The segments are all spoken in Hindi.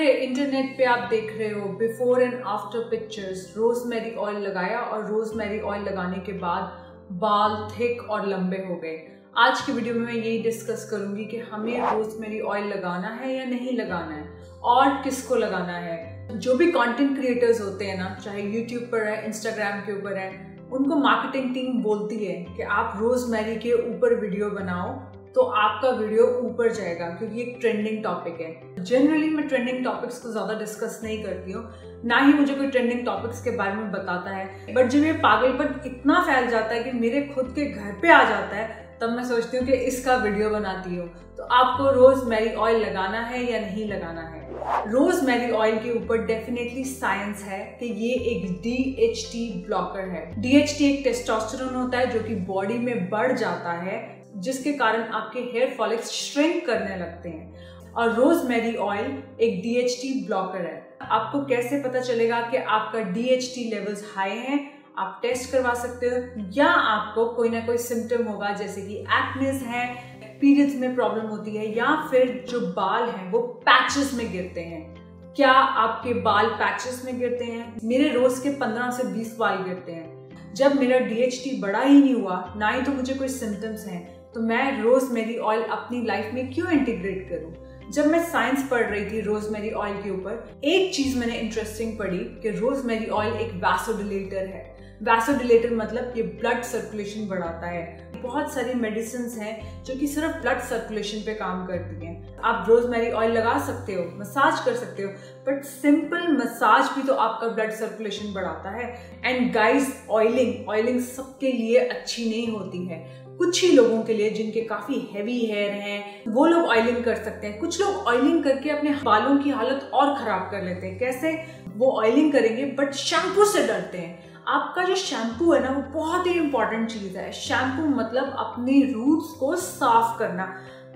पूरे इंटरनेट पे आप देख रहे हो before and after pictures. Rosemary oil लगाया और रोजमेरी ऑयल लगाने के बाद बाल थिक और लंबे हो गए। आज की वीडियो में मैं यही डिस्कस करूंगी कि हमें रोजमेरी ऑयल लगाना है या नहीं लगाना है और किसको लगाना है। जो भी कंटेंट क्रिएटर्स होते हैं ना, चाहे यूट्यूब पर है, इंस्टाग्राम के ऊपर है, उनको मार्केटिंग टीम बोलती है कि आप रोजमेरी के ऊपर वीडियो बनाओ तो आपका वीडियो ऊपर जाएगा, क्योंकि एक ट्रेंडिंग टॉपिक है। जनरली मैं ट्रेंडिंग टॉपिक्स को ज्यादा डिस्कस नहीं करती हूँ, ना ही मुझे कोई ट्रेंडिंग टॉपिक्स के बारे में बताता है। बट जब ये पागलपन इतना फैल जाता है कि मेरे खुद के घर पे आ जाता है, तब मैं सोचती हूँ कि इसका वीडियो बनाती हूँ। तो आपको रोजमेरी ऑयल लगाना है या नहीं लगाना है। रोजमेरी ऑयल के ऊपर डेफिनेटली साइंस है कि ये एक DHT ब्लॉकर है। DHT एक टेस्टोस्टेरोन होता है जो कि बॉडी में बढ़ जाता है, जिसके कारण आपके हेयर फॉलिकल्स श्रिंक करने लगते हैं। और रोजमेरी ऑयल एक DHT ब्लॉकर है। आपको कैसे पता चलेगा कि आपका DHT लेवल्स हाई हैं? आप टेस्ट करवा सकते हो, या आपको कोई ना कोई सिम्टम होगा, जैसे कि एक्नेस है, पीरियड्स में प्रॉब्लम होती है, या फिर जो बाल हैं वो पैचेस में गिरते हैं। क्या आपके बाल पैचेस में गिरते हैं? मेरे रोज के 15 से 20 बाल गिरते हैं। जब मेरा DHT बड़ा ही नहीं हुआ, ना ही तो मुझे कोई सिम्टम्स हैं, तो मैं रोजमेरी ऑयल अपनी लाइफ में क्यों इंटीग्रेट करूं? जब मैं साइंस पढ़ रही थी रोजमेरी ऑयल के ऊपर, एक चीज मैंने इंटरेस्टिंग पढ़ी कि रोजमेरी ऑयल एक वैसोडिलेटर है। वैसोडिलेटर मतलब ये ब्लड सर्कुलेशन बढ़ाता है। बहुत सारी मेडिसिन हैं जो कि सिर्फ ब्लड सर्कुलेशन पे काम करती हैं। आप रोजमेरी ऑयल लगा सकते हो, मसाज कर सकते हो, बट सिंपल मसाज भी तो आपका ब्लड सर्कुलेशन बढ़ाता है। एंड गाइस, ऑयलिंग सबके लिए अच्छी नहीं होती है। कुछ ही लोगों के लिए, जिनके काफी हैवी हेयर हैं, वो लोग ऑयलिंग कर सकते हैं। कुछ लोग ऑयलिंग करके अपने बालों की हालत और खराब कर लेते हैं। कैसे? वो ऑयलिंग करेंगे बट शैम्पू से डरते हैं। आपका जो शैम्पू है ना, वो बहुत ही इंपॉर्टेंट चीज है। शैम्पू मतलब अपनी रूट्स को साफ करना।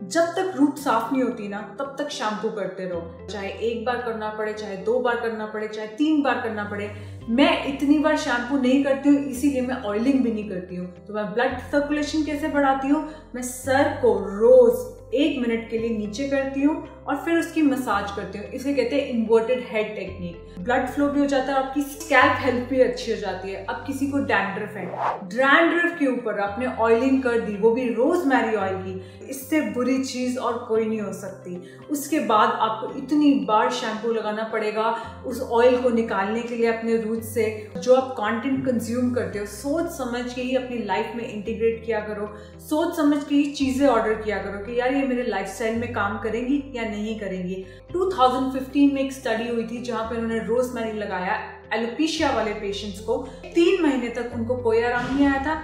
जब तक रूट साफ नहीं होती ना, तब तक शैम्पू करते रहो। चाहे एक बार करना पड़े, चाहे 2 बार करना पड़े, चाहे 3 बार करना पड़े। मैं इतनी बार शैम्पू नहीं करती हूँ, इसीलिए मैं ऑयलिंग भी नहीं करती हूँ। तो मैं ब्लड सर्कुलेशन कैसे बढ़ाती हूँ? मैं सर को रोज 1 मिनट के लिए नीचे करती हूँ और फिर उसकी मसाज करती हूँ। इसे कहते हैं inverted head technique. Blood flow भी हो जाता है, आपकी स्कैल्प हेल्थ भी अच्छी हो जाती है। अब किसी को डैंड्रफ है, डैंड्रफ के ऊपर आपने ऑयलिंग कर दी, वो भी रोजमेरी ऑयल की, इससे बुरी चीज और कोई नहीं हो सकती। उसके बाद आपको इतनी बार शैम्पू लगाना पड़ेगा उस ऑयल को निकालने के लिए अपने रूट से। जो आप कंटेंट कंज्यूम करते हो, सोच समझ के ही अपनी लाइफ में इंटीग्रेट किया करो। सोच समझ के ही चीजें ऑर्डर किया करो कि यार ये मेरे लाइफस्टाइल में काम करेंगी या नहीं करेंगी। 2015 में एक स्टडी हुई थी जहां पे उन्होंने रोजमेरी लगाया एलोपेशिया वाले पेशेंट्स को। 3 महीने तक उनको कोई आराम नहीं आया था।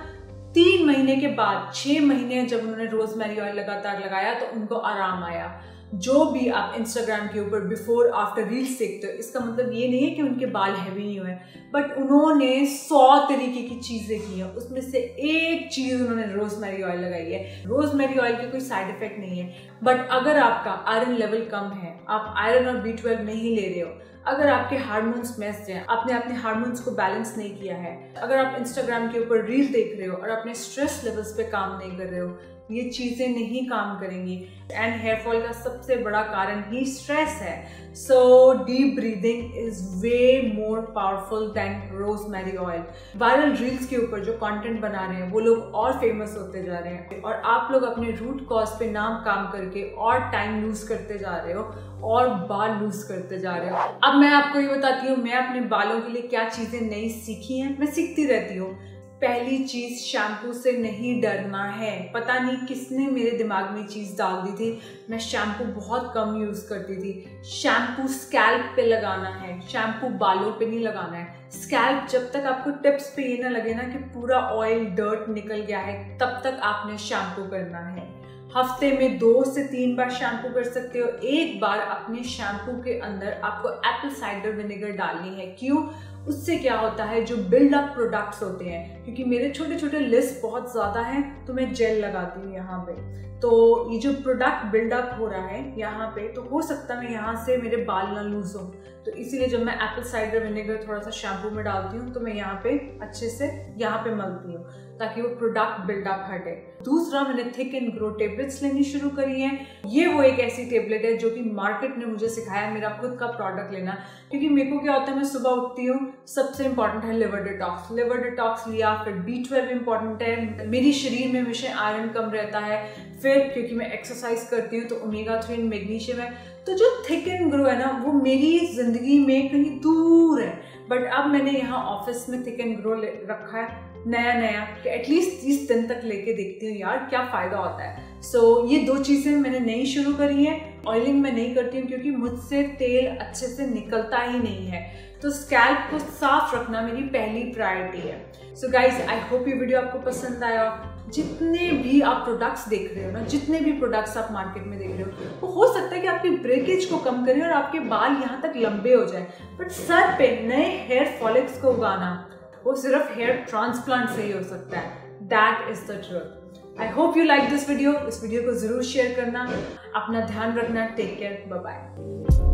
3 महीने के बाद 6 महीने जब उन्होंने रोजमेरी ऑयल लगातार लगाया तो उनको आराम आया। जो भी आप इंस्टाग्राम के ऊपर बिफोर आफ्टर रील्स देखते हो, इसका मतलब ये नहीं है कि उनके बाल हैवी नहीं हुए, बट उन्होंने 100 तरीके की चीजें की हैं। उसमें से एक चीज उन्होंने रोजमेरी ऑयल लगाई है। रोजमेरी ऑयल के कोई साइड इफेक्ट नहीं है, बट अगर आपका आयरन लेवल कम है, आप आयरन और B12 नहीं ले रहे हो, अगर आपके हार्मोन्स मेस्ड हैं, आपने अपने हार्मोन्स को बैलेंस नहीं किया है, अगर आप इंस्टाग्राम के ऊपर रील देख रहे हो और अपने स्ट्रेस लेवल्स पे काम नहीं कर रहे हो, ये चीजें नहीं काम करेंगी। एंड हेयर फॉल का सबसे बड़ा कारण ही स्ट्रेस है। So deep breathing is way more powerful than rosemary oil. Viral reels के ऊपर जो कंटेंट बना रहे हैं वो लोग और फेमस होते जा रहे हैं, और आप लोग अपने रूट कॉज पे नाम काम करके और टाइम लूज करते जा रहे हो और बाल लूज करते जा रहे हो। अब मैं आपको ये बताती हूँ मैं अपने बालों के लिए क्या चीजें नई सीखी हैं। मैं सीखती रहती हूँ। पहली चीज, शैम्पू से नहीं डरना है। पता नहीं किसने मेरे दिमाग में चीज डाल दी थी। मैं शैम्पू बहुत कम यूज करती थी। शैम्पू स्कैल्प पे लगाना है, शैम्पू बालों पे नहीं लगाना है। स्कैल्प, जब तक आपको टिप्स पे ये ना लगे ना कि पूरा ऑयल डर्ट निकल गया है, तब तक आपने शैम्पू करना है। हफ्ते में 2 से 3 बार शैम्पू कर सकते हो। एक बार अपने शैम्पू के अंदर आपको एप्पल साइडर विनेगर डालनी है। क्यों? उससे क्या होता है, जो बिल्ड अप प्रोडक्ट्स होते हैं, क्योंकि मेरे छोटे छोटे लिस्ट बहुत ज्यादा हैं, तो मैं जेल लगाती हूँ यहाँ पे। तो ये जो प्रोडक्ट बिल्डअप हो रहा है यहाँ पे, तो हो सकता है यहाँ से मेरे बाल ना लूज हो, तो इसीलिए जब मैं एप्पल साइडर विनेगर थोड़ा सा शैम्पू में डालती हूँ तो मैं यहाँ पे अच्छे से यहाँ पे मलती हूँ। ताकि वो प्रोडक्ट बिल्डअप हटे। दूसरा, मैंने थिक एंड ग्रो टेबलेट्स लेनी शुरू करी हैं। ये वो एक ऐसी टेबलेट है जो कि मार्केट ने मुझे सिखाया मेरा खुद का प्रोडक्ट लेना, क्योंकि मेरे को क्या होता है, मैं सुबह उठती हूँ, सबसे इंपॉर्टेंट है लिवर डिटॉक्स लिया, फिर B12 इंपॉर्टेंट है, मेरी शरीर में हमेशा आयरन कम रहता है, फिर क्योंकि मैं एक्सरसाइज करती हूँ तो ओमेगा 3 एंड मैग्नीशियम है। तो जो थिक एंड ग्रो है ना, वो मेरी जिंदगी में कहीं दूर है, बट अब मैंने यहाँ ऑफिस में थिक एंड ग्रो रखा है नया कि एटलीस्ट 30 दिन तक लेके देखती हूँ यार क्या फायदा होता है। ये 2 चीजें मैंने नई शुरू करी हैं। ऑयलिंग मैं नहीं करती हूँ क्योंकि मुझसे तेल अच्छे से निकलता ही नहीं है, तो स्कैल्प को साफ रखना मेरी पहली प्रायोरिटी है। सो गाइज, आई होप ये वीडियो आपको पसंद आया। जितने भी आप प्रोडक्ट्स देख रहे हो ना, जितने भी प्रोडक्ट्स आप मार्केट में देख रहे हो, वो हो सकता है कि आपकी ब्रेकेज को कम करें और आपके बाल यहाँ तक लंबे हो जाए, बट सर पे नए हेयर फॉलिक्स को उगाना वो सिर्फ हेयर ट्रांसप्लांट से ही हो सकता है। That is the truth. I hope you like this video. इस वीडियो को जरूर शेयर करना। अपना ध्यान रखना। Take care. Bye bye.